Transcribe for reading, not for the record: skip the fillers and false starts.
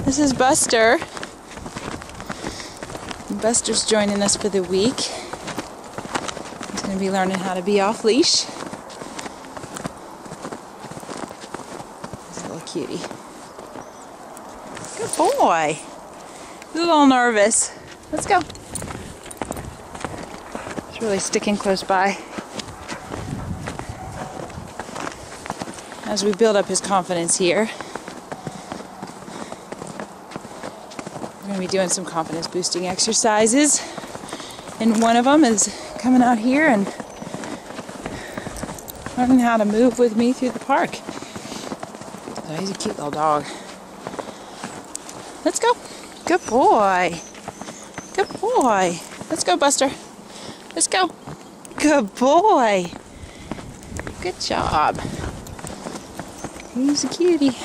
This is Buster. Buster's joining us for the week. He's going to be learning how to be off leash. He's a little cutie. Good boy. He's a little nervous. Let's go. He's really sticking close by. As we build up his confidence here, we're going to be doing some confidence boosting exercises, and one of them is coming out here and learning how to move with me through the park. So he's a cute little dog. Let's go. Good boy. Good boy. Let's go, Buster. Let's go. Good boy. Good job. He's a cutie.